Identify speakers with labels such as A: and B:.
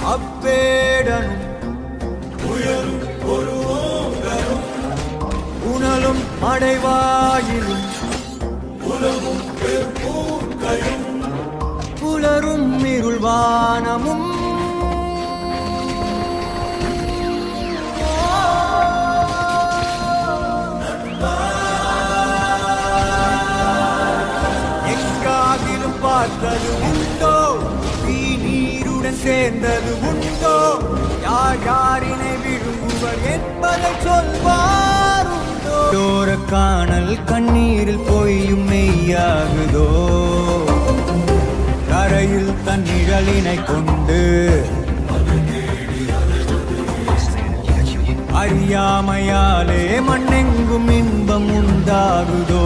A: அவ்வேடனும்
B: உயரும் ஒரு ஓங்கரும்
A: உணலும் அடைவாயிலும்
B: உலகும் பெரும்பூக்கையும்
A: புலரும் இருள்வானமும் எங்காகிலும் பார்த்தது உண்டோ நீருடன் சேர்ந்தது உண்டோ யார் யாரினை விழுங்குவர் என்பதை சொல்வார் உண்டோ காணல் கண்ணீரில் பொய்யும் மெய்யாகுதோ கரையில் தன் நிழலினை கொண்டு அறியாமையாலே மண்ணெங்கும் இன்பம் உண்டாகுதோ